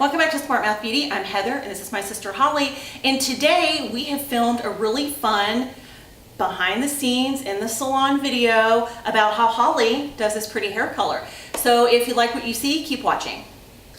Welcome back to Smart Mouth Beauty. I'm Heather and this is my sister Holly. And today we have filmed a really fun behind the scenes in the salon video about how Holly does this pretty hair color. So if you like what you see, keep watching.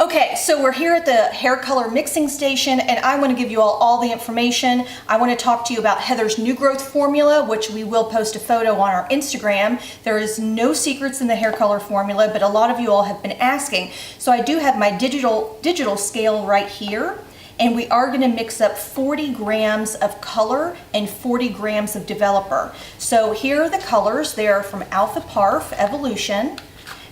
Okay, so we're here at the hair color mixing station and I want to give you all the information. I want to talk to you about Heather's new growth formula, which we will post a photo on our Instagram. There is no secrets in the hair color formula, but a lot of you all have been asking. So I do have my digital scale right here, and we are going to mix up 40 grams of color and 40 grams of developer. So here are the colors. They're from Alpha Parf Evolution.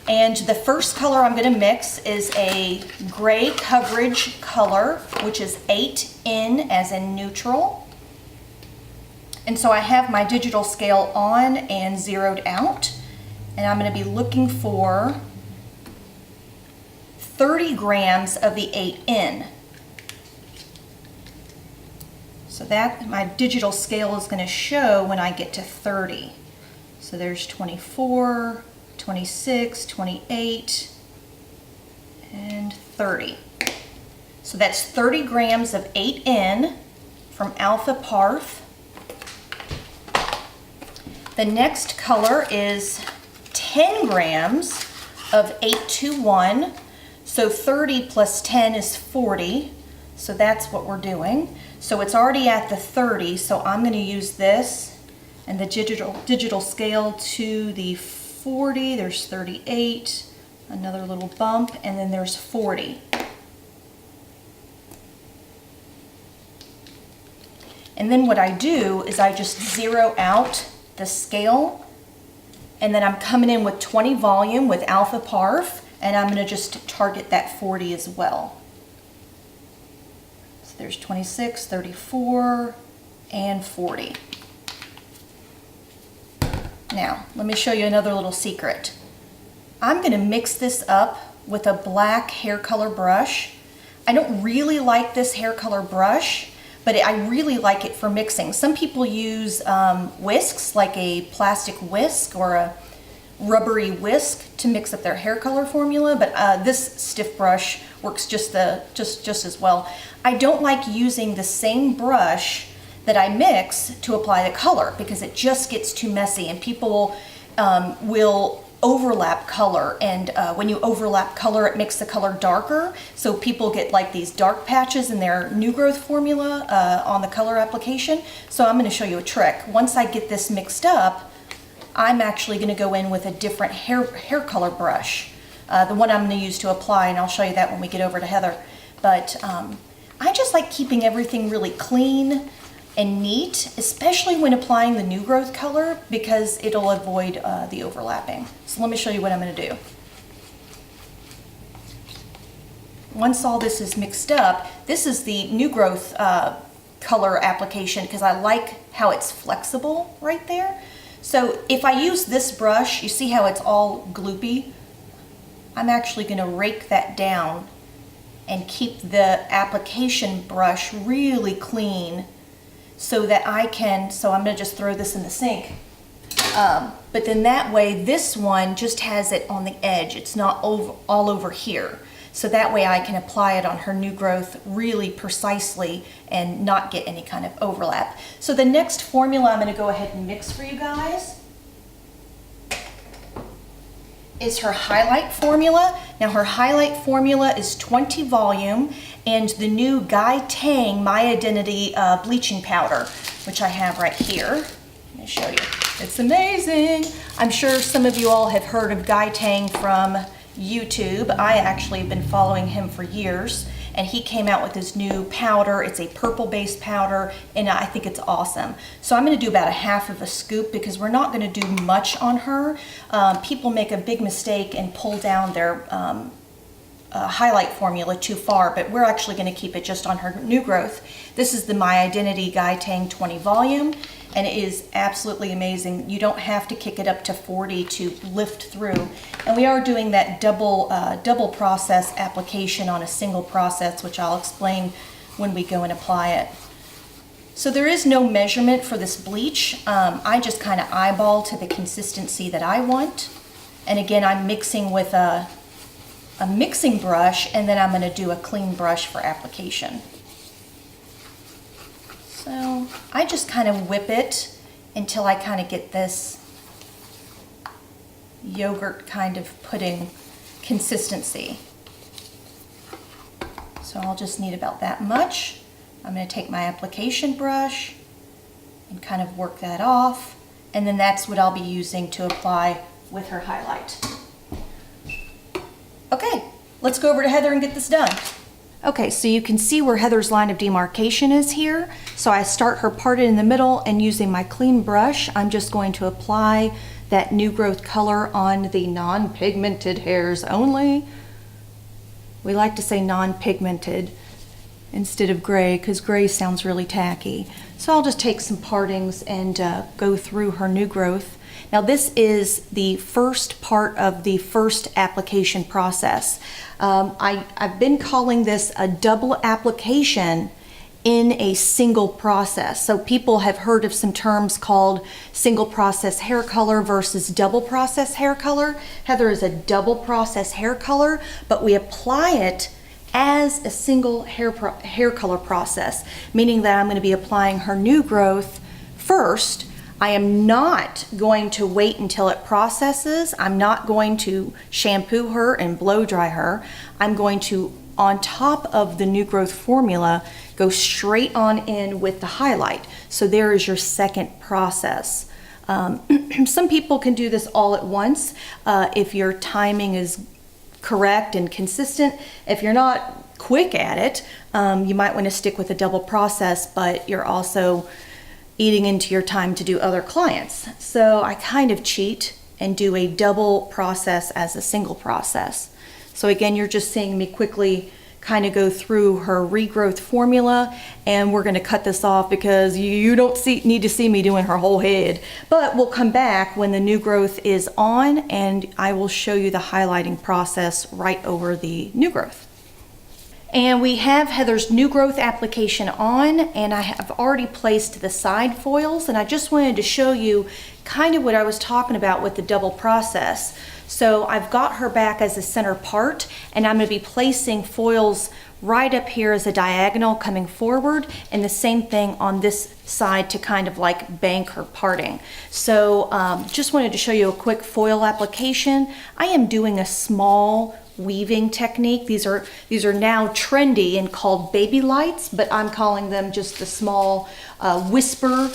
And the first color I'm going to mix is a gray coverage color, which is 8N as in neutral. And so I have my digital scale on and zeroed out. And I'm going to be looking for 30 grams of the 8N. So that my digital scale is going to show when I get to 30. So there's 24, 26, 28, and 30. So that's 30 grams of 8N from Alpha Parf. The next color is 10 grams of 821. So 30 plus 10 is 40. So that's what we're doing. So it's already at the 30. So I'm going to use this and the digital scale to the 40, there's 38, another little bump, and then there's 40. And then what I do is I just zero out the scale, and then I'm coming in with 20 volume with Alpha Parf, and I'm going to just target that 40 as well. So there's 26, 34, and 40. Now, let me show you another little secret. I'm going to mix this up with a black hair color brush. I don't really like this hair color brush, but I really like it for mixing. Some people use whisks, like a plastic whisk or a rubbery whisk to mix up their hair color formula, but this stiff brush works just as well. I don't like using the same brush that I mix to apply the color because it just gets too messy, and people will overlap color, and when you overlap color it makes the color darker, so people get like these dark patches in their new growth formula on the color application. So I'm going to show you a trick. Once I get this mixed up, I'm actually going to go in with a different hair color brush, the one I'm going to use to apply, and I'll show you that when we get over to Heather. But I just like keeping everything really clean and neat, especially when applying the new growth color, because it'll avoid the overlapping. So let me show you what I'm going to do. Once all this is mixed up, this is the new growth color application because I like how it's flexible right there. So if I use this brush, you see how it's all gloopy? I'm actually going to rake that down and keep the application brush really clean, so that I can, so I'm going to just throw this in the sink. But then that way, this one just has it on the edge. It's not all over here. So that way I can apply it on her new growth really precisely and not get any kind of overlap. So the next formula I'm going to go ahead and mix for you guys is her highlight formula. Now her highlight formula is 20 volume and the new Tang My Identity bleaching powder, which I have right here. Let me show you. It's amazing. I'm sure some of you all have heard of Tang from YouTube. I actually have been following him for years, and he came out with his new powder. It's a purple based powder, and I think it's awesome. So I'm going to do about a half of a scoop because we're not going to do much on her. People make a big mistake and pull down their highlight formula too far, but we're actually going to keep it just on her new growth. This is the My Identity Tang 20 volume, and it is absolutely amazing. You don't have to kick it up to 40 to lift through. And we are doing that double process application on a single process, which I'll explain when we go and apply it. So there is no measurement for this bleach. I just kind of eyeball to the consistency that I want. And again, I'm mixing with a a mixing brush, and then I'm going to do a clean brush for application. So I just kind of whip it until I kind of get this yogurt kind of pudding consistency. So I'll just need about that much. I'm going to take my application brush and kind of work that off, and then that's what I'll be using to apply with her highlight. Okay, let's go over to Heather and get this done. Okay, so you can see where Heather's line of demarcation is here. So I start her parted in the middle, and using my clean brush, I'm just going to apply that new growth color on the non-pigmented hairs only. We like to say non-pigmented instead of gray, because gray sounds really tacky. So I'll just take some partings and go through her new growth. Now this is the first part of the first application process. I've been calling this a double application in a single process. So people have heard of some terms called single process hair color versus double process hair color. Heather is a double process hair color, but we apply it as a single hair color process, meaning that I'm going to be applying her new growth first. I am not going to wait until it processes. I'm not going to shampoo her and blow dry her. I'm going to, on top of the new growth formula, go straight on in with the highlight. So there is your second process. Some people can do this all at once if your timing is correct and consistent. If you're not quick at it, you might want to stick with a double process, but you're also eating into your time to do other clients. So I kind of cheat and do a double process as a single process. So again, you're just seeing me quickly kind of go through her regrowth formula, and we're going to cut this off because you don't need to see me doing her whole head. But we'll come back when the new growth is on, and I will show you the highlighting process right over the new growth. And we have Heather's new growth application on, and I have already placed the side foils, and I just wanted to show you kind of what I was talking about with the double process. So I've got her back as a center part, and I'm going to be placing foils right up here as a diagonal coming forward, and the same thing on this side to kind of like bank her parting. So just wanted to show you a quick foil application. I am doing a small weaving technique. These are now trendy and called baby lights, but I'm calling them just the small whisper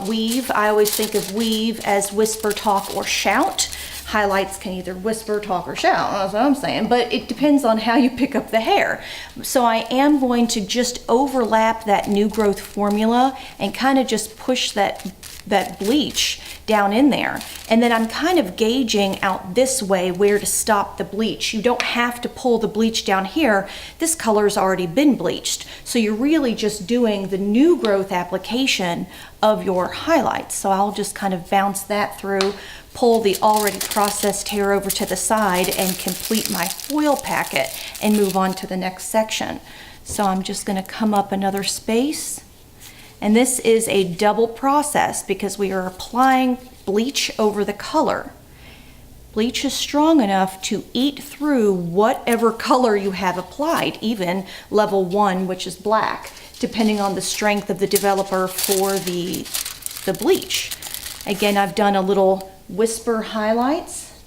weave. I always think of weave as whisper, talk, or shout. Highlights can either whisper, talk, or shout, that's what I'm saying, but it depends on how you pick up the hair. So I am going to just overlap that new growth formula and kind of just push that bleach down in there. And then I'm kind of gauging out this way where to stop the bleach. You don't have to pull the bleach down here. This color's already been bleached. So you're really just doing the new growth application of your highlights. So I'll just kind of bounce that through, pull the already processed hair over to the side, and complete my foil packet and move on to the next section. So I'm just going to come up another space. And this is a double process because we are applying bleach over the color. Bleach is strong enough to eat through whatever color you have applied, even level 1, which is black, depending on the strength of the developer for the bleach. Again, I've done a little whisper highlights,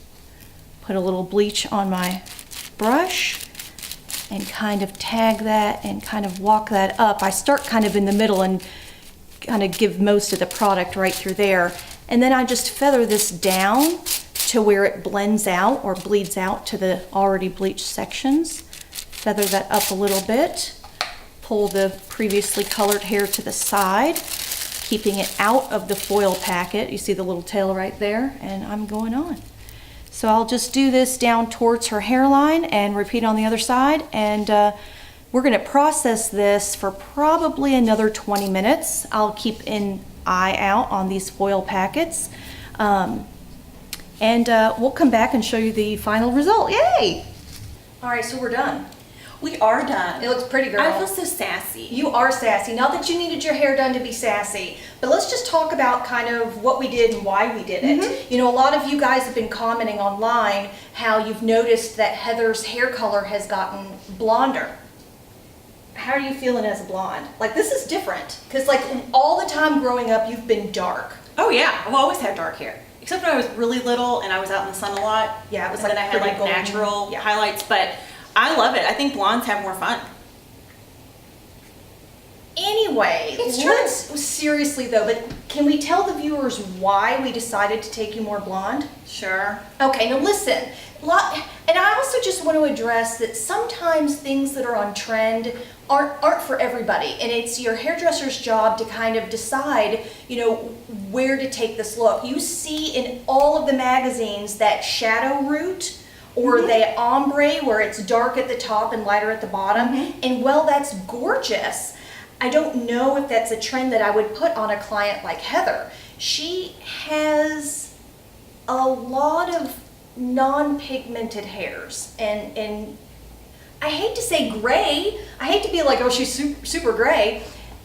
put a little bleach on my brush, and kind of tag that and kind of walk that up. I start kind of in the middle and kind of give most of the product right through there. And then I just feather this down to where it blends out or bleeds out to the already bleached sections. Feather that up a little bit. Pull the previously colored hair to the side, keeping it out of the foil packet. You see the little tail right there, and I'm going on. So I'll just do this down towards her hairline and repeat on the other side, and we're going to process this for probably another 20 minutes. I'll keep an eye out on these foil packets, and we'll come back and show you the final result. Yay! All right, so we're done. We are done. It looks pretty, girl. I feel so sassy. You are sassy. Not that you needed your hair done to be sassy, but let's just talk about kind of what we did and why we did it. You know, a lot of you guys have been commenting online how you've noticed that Heather's hair color has gotten blonder. How are you feeling as a blonde? Like, this is different because like all the time growing up, you've been dark. Oh yeah, I've always had dark hair. Except when I was really little and I was out in the sun a lot. Yeah, it was and like then I had like golden. natural highlights, but I love it. I think blondes have more fun. Anyway, It's true. Seriously though, but can we tell the viewers why we decided to take you more blonde? Sure. Okay, now listen. And I also just want to address that sometimes things that are on trend aren't for everybody, and it's your hairdresser's job to kind of decide, you know, where to take this look. You see in all of the magazines that shadow root or the ombre where it's dark at the top and lighter at the bottom, and well, that's gorgeous. I don't know if that's a trend that I would put on a client like Heather. She has a lot of non-pigmented hairs, and I hate to say gray. I hate to be like, oh, she's super gray.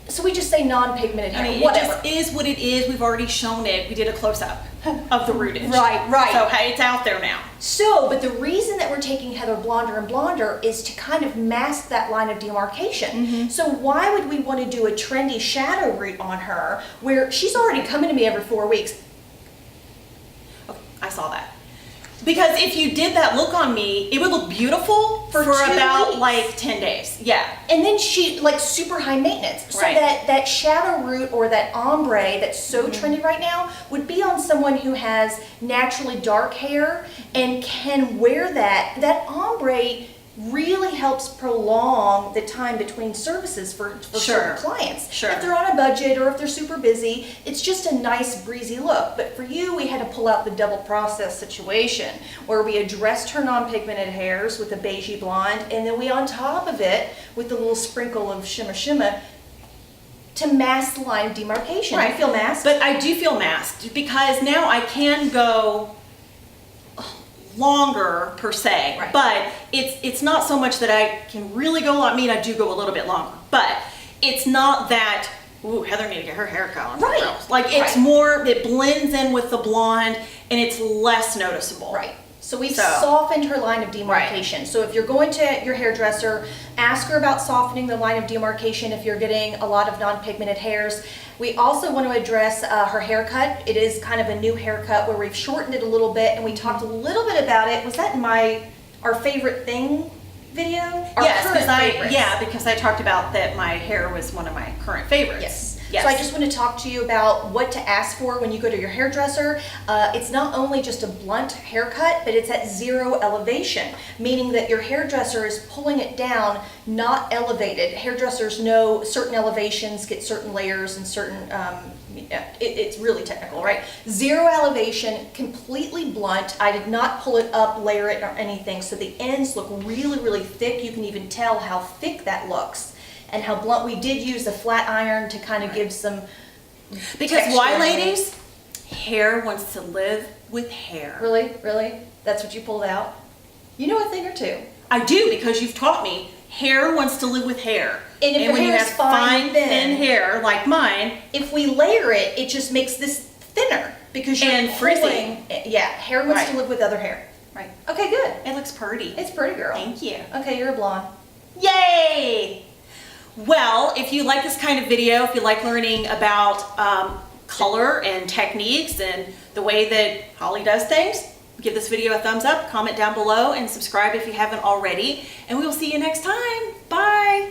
So we just say non-pigmented hair. I mean, whatever. it just is what it is. We've already shown it. We did a close-up of the rootage. Right. So hey, it's out there now. So, but the reason that we're taking Heather blonder and blonder is to kind of mask that line of demarcation. So why would we want to do a trendy shadow root on her where she's already coming to me every 4 weeks? Okay, I saw that. Because if you did that look on me, it would look beautiful for 2 about weeks. like 10 days. Yeah. And then she, like, super high maintenance. So Right. that shadow root or that ombre that's so trendy right now would be on someone who has naturally dark hair and can wear that. That ombre really helps prolong the time between services for certain clients. Sure. If they're on a budget or if they're super busy, it's just a nice breezy look. But for you, we had to pull out the double process situation where we addressed her non-pigmented hairs with a beigey blonde, and then we on top of it with a little sprinkle of shimmer to mask the line of demarcation. Right. You feel masked? But I do feel masked because now I can go longer per se, Right. but it's not so much that I can really go a lot. I mean, I do go a little bit longer, but it's not that, ooh, Heather need to get her hair color. Right. Like it's Right. more, it blends in with the blonde and it's less noticeable. Right. So we So- softened her line of demarcation. So if you're going to your hairdresser, ask her about softening the line of demarcation if you're getting a lot of non-pigmented hairs. We also want to address her haircut. It is kind of a new haircut where we've shortened it a little bit, and we talked a little bit about it. Was that in our favorite thing video? Our Yes, current favorites. because I talked about that my hair was one of my current favorites. Yes. Yes. So I just want to talk to you about what to ask for when you go to your hairdresser. It's not only just a blunt haircut, but it's at 0 elevation, meaning that your hairdresser is pulling it down, not elevated. Hairdressers know certain elevations get certain layers and certain, it's really technical, right? 0 elevation, completely blunt. I did not pull it up, layer it, or anything. So the ends look really, really thick. You can even tell how thick that looks. And how blunt. We did use a flat iron to kind of give some Because texture. why, ladies? Hair wants to live with hair. Really? That's what you pulled out? You know a thing or two. I do, because you've taught me. Hair wants to live with hair. And if your when you hair have is fine, thin hair like mine, If we layer it, it just makes this thinner because you're And frizzy. pulling. Yeah, hair wants Right. to live with other hair. right? Okay, good. It looks pretty. It's pretty, girl. Thank you. Okay, you're a blonde. Yay! Well, if you like this kind of video, if you like learning about color and techniques and the way that Holly does things, give this video a thumbs up, comment down below, and subscribe if you haven't already. And we will see you next time. Bye!